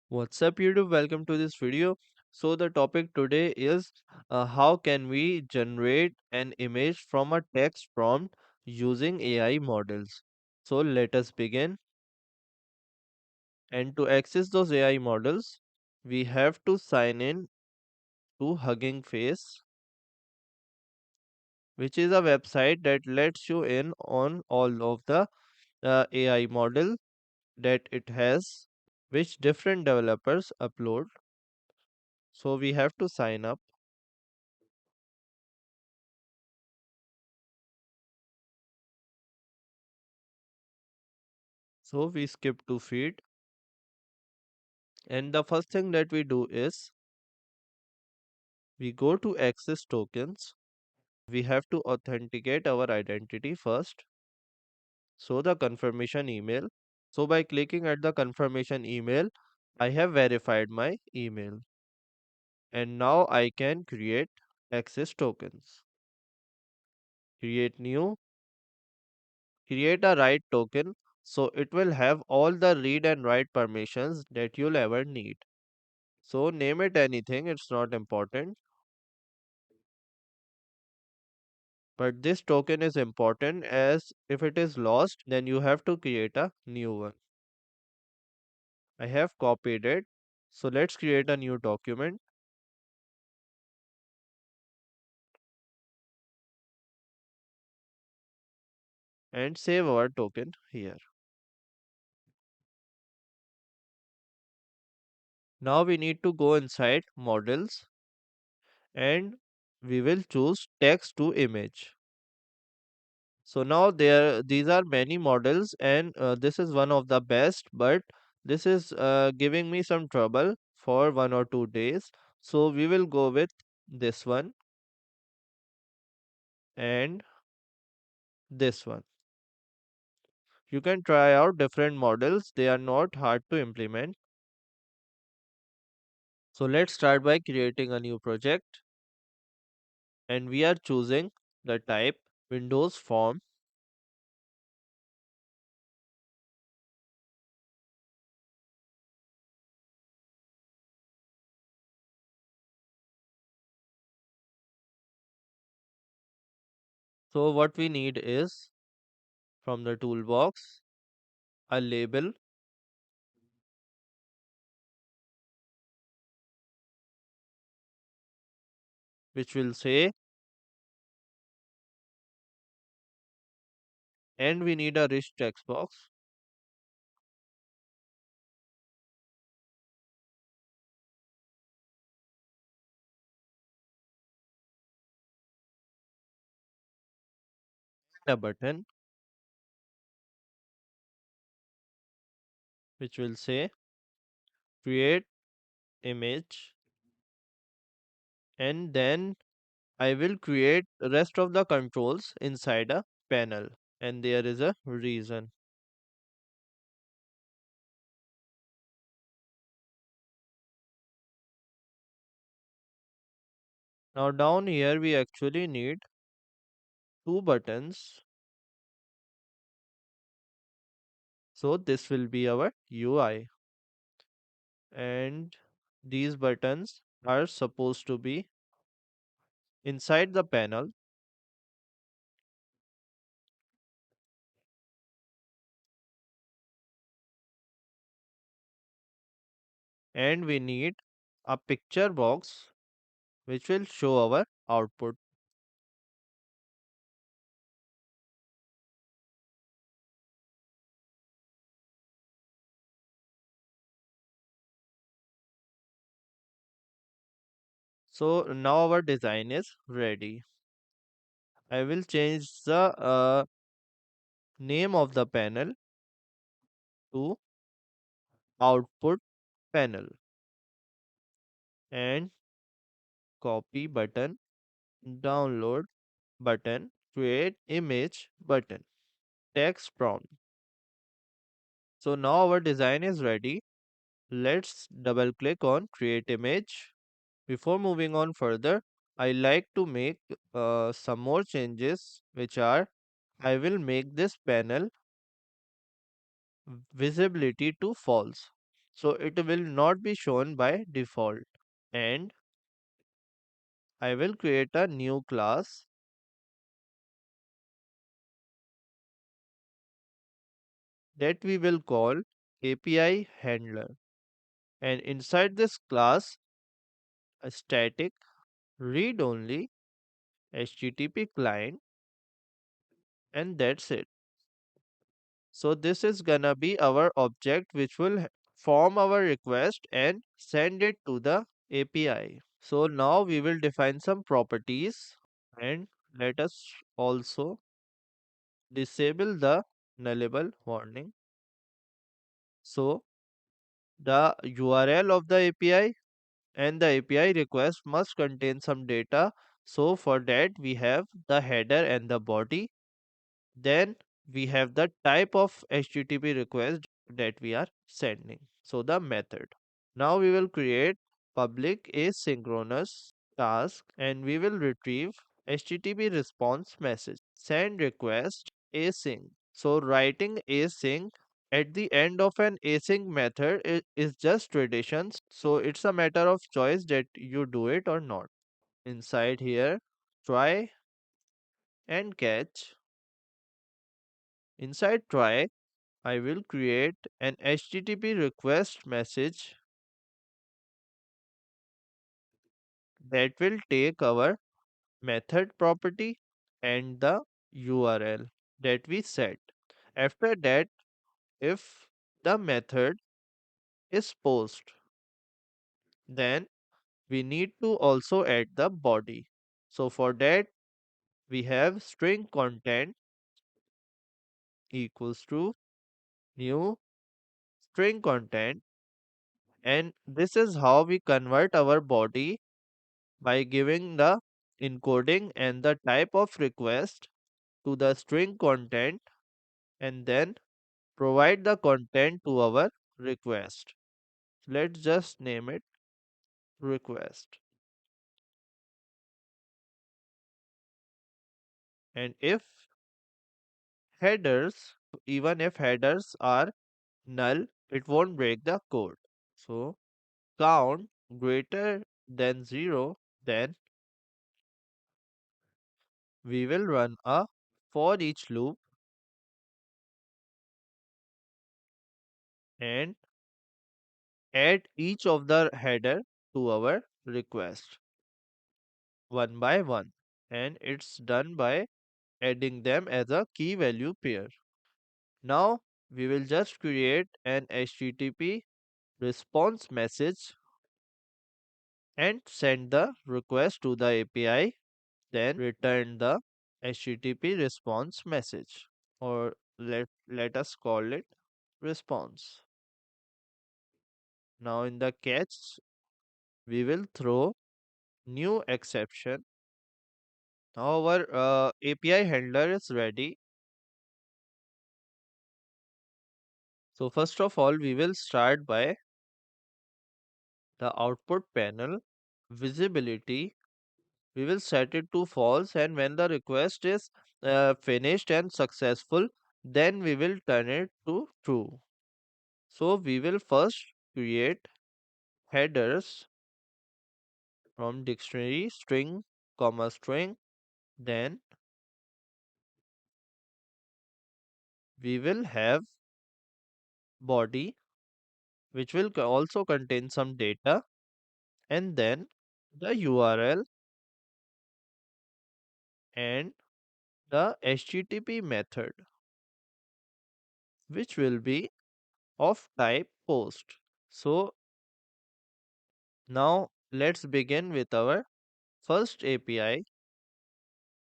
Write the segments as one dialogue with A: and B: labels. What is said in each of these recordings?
A: What's up YouTube? Welcome to this video. So the topic today is how can we generate an image from a text prompt using AI models. So let us begin. And to access those AI models, we have to sign in to Hugging Face, which is a website that lets you in on all of the AI model that it has, which different developers upload. So we have to sign up. So we skip to feed. And the first thing that we do is we go to access tokens. We have to authenticate our identity first. So the confirmation email. So by clicking at the confirmation email, I have verified my email. And now I can create access tokens. Create new, create a write token. So it will have all the read and write permissions that you'll ever need. So name it anything, it's not important. But this token is important as if it is lost, then you have to create a new one. I have copied it. So let's create a new document and save our token here. Now we need to go inside models and we will choose text to image. So now these are many models and this is one of the best, but this is giving me some trouble for 1 or 2 days. So we will go with this one and this one. You can try out different models, they are not hard to implement. So let's start by creating a new project and we are choosing the type Windows Form so what we need is from the toolbox a label which will say and we need a rich text box and a button which will say create image and then I will create the rest of the controls inside a panel and there is a reason. Now down here we actually need two buttons. So this will be our UI and these buttons are supposed to be inside the panel and we need a picture box which will show our output. So now our design is ready. I will change the name of the panel to output panel and copy button, download button, create image button, text prompt. So now our design is ready. Let's double click on create image. Before moving on further, I like to make some more changes which are I will make this panel visibility to false. so it will not be shown by default. And I will create a new class that we will call API handler. And inside this class, a static read only HTTP client, and that's it. So this is gonna be our object which will form our request and send it to the API. So now we will define some properties, and let us also disable the nullable warning. So the URL of the API and the API request must contain some data. So for that we have the header and the body. Then we have the type of HTTP request that we are sending. So the method. Now we will create public asynchronous task and we will retrieve HTTP response message. Send request async. So writing async at the end of an async method is just traditions. So it's a matter of choice that you do it or not. Inside here, try and catch. Inside try, I will create an HTTP request message that will take our method property and the URL that we set. After that, if the method is post, then we need to also add the body. So for that, we have string content equals to new string content, and this is how we convert our body by giving the encoding and the type of request to the string content and then provide the content to our request. Let's just name it request. And if headers, even if headers are null, it won't break the code. So count greater than 0, then we will run a for each loop and add each of the header to our request one by one, and it's done by adding them as a key value pair. Now we will just create an HTTP response message and send the request to the API, then return the HTTP response message, or let us call it response. Now in the catch, we will throw new exception. Now our API handler is ready. So first of all, we will start by the output panel visibility. We will set it to false, and when the request is finished and successful, then we will turn it to true. So we will first create headers from dictionary string comma string, then we will have body which will also contain some data, and then the URL and the HTTP method which will be of type post. So now let's begin with our first API.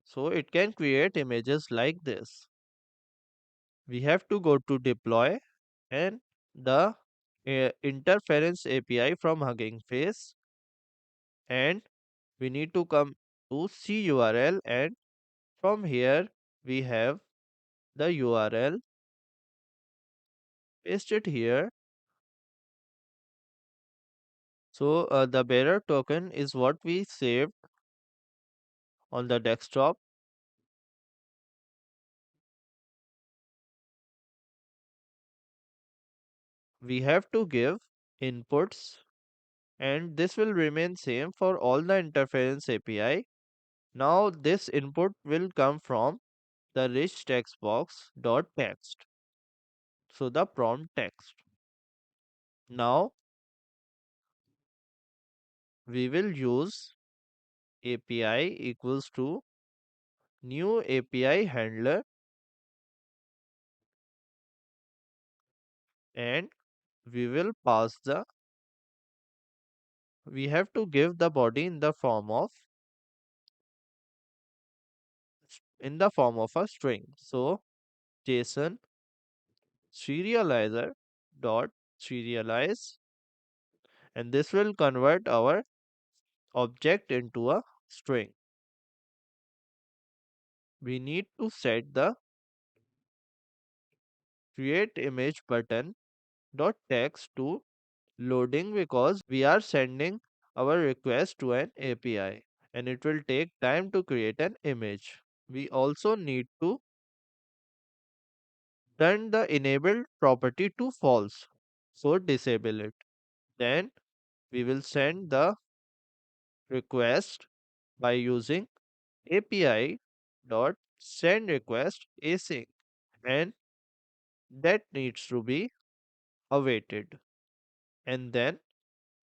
A: So it can create images like this. We have to go to deploy and the interference API from Hugging Face, and we need to come to CURL, and from here we have the URL, paste it here. So the bearer token is what we saved on the desktop. We have to give inputs, and this will remain same for all the interference API. Now this input will come from the rich text box dot text. So the prompt text. Now we will use API equals to new API handler, and we will pass the we have to give the body in the form of a string. So JSON serializer dot serialize, and this will convert our object into a string. We need to set the create image button dot text to loading because we are sending our request to an API and it will take time to create an image. We also need to turn the enabled property to false, so disable it. Then we will send the request by using API dot send request async, and that needs to be awaited. And then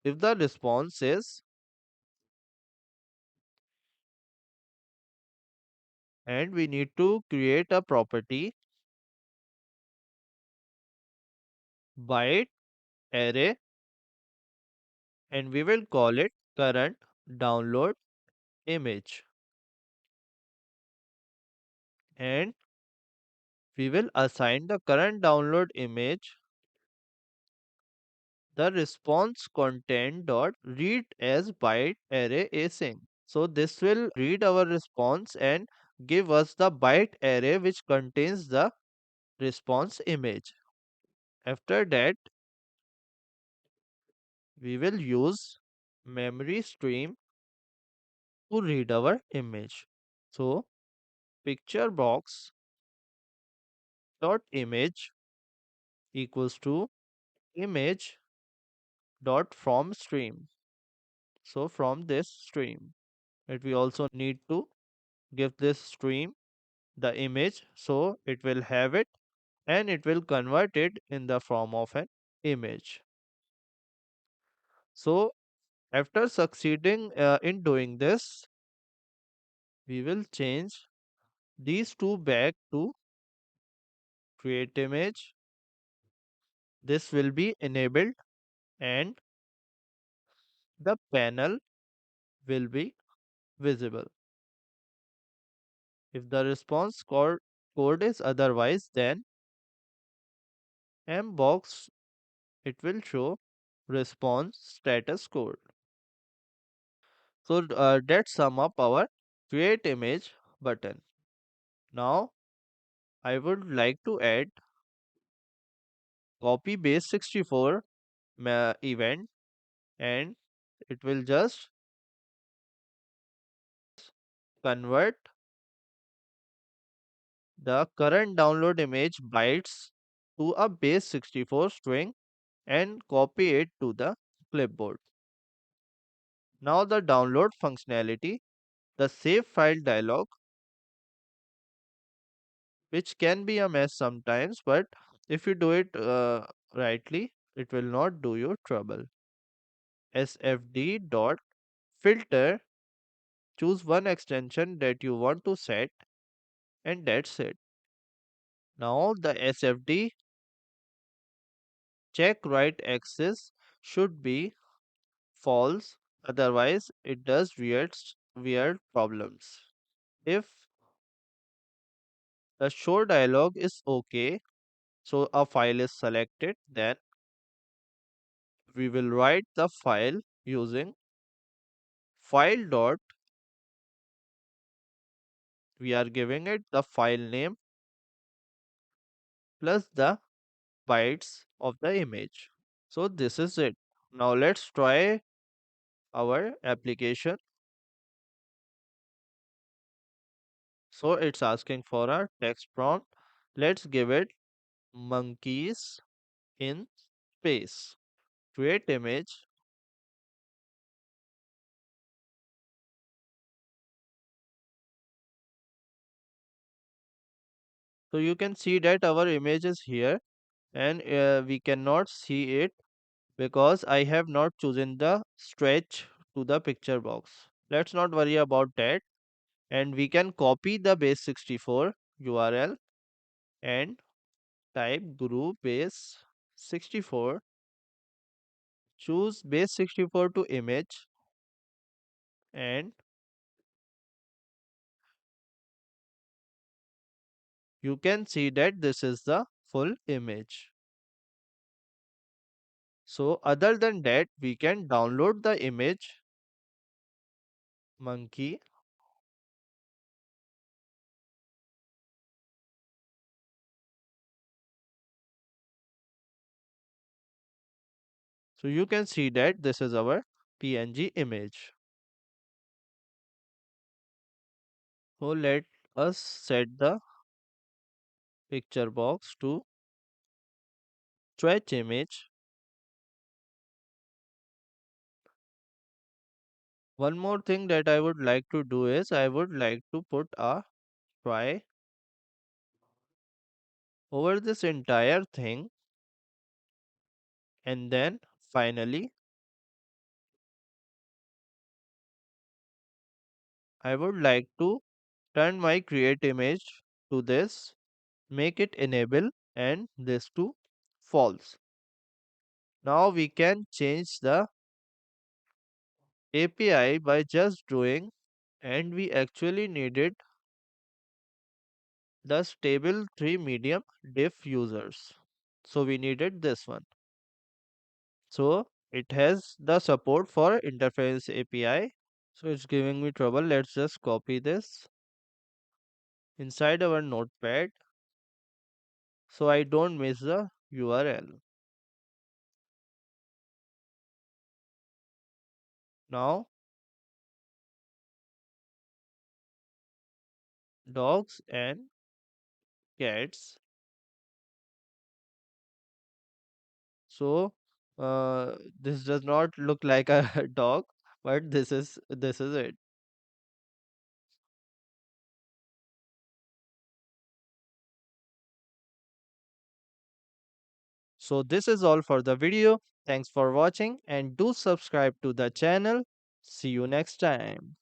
A: if the response is and we need to create a property byte array, and we will call it current download image, and we will assign the current download image the response content dot read as byte array async. So this will read our response and give us the byte array which contains the response image. After that, we will use memory stream to read our image. So picture box dot image equals to image dot from stream. So from this stream, and we also need to give this stream the image so it will have it and it will convert it in the form of an image. So after succeeding in doing this, we will change these two back to create image. This will be enabled and the panel will be visible. If the response code is otherwise, then mbox it will show response status code. So let's sum up our create image button. Now I would like to add copy base 64 event, and it will just convert the current download image bytes to a base 64 string and copy it to the clipboard. Now the download functionality, the save file dialog, which can be a mess sometimes, but if you do it rightly, it will not do you trouble. SFD dot filter, choose one extension that you want to set, and that's it. Now the SFD check write access should be false, otherwise it does weird problems. If the show dialog is okay, so a file is selected, then we will write the file using file dot, we are giving it the file name plus the bytes of the image. So this is it. Now let's try our application. So it's asking for a text prompt. Let's give it monkeys in space. create image. So you can see that our image is here, and we cannot see it because I have not chosen the stretch to the picture box. Let's not worry about that, and we can copy the base 64 URL and type guru base 64, choose base 64 to image, and you can see that this is the full image. So other than that, we can download the image monkey. So you can see that this is our PNG image. So let us set the picture box to stretch image. One more thing that I would like to do is I would like to put a try over this entire thing, and then finally I would like to turn my create image to this, make it enable and this to false. Now we can change the API by just doing, and we actually needed the stable 3 medium diffusers. So we needed this one. So it has the support for interface API. So it's giving me trouble. Let's just copy this inside our notepad so I don't miss the URL. Now dogs and cats. So this does not look like a dog, but this is it. So this is all for the video. Thanks for watching and do subscribe to the channel. See you next time.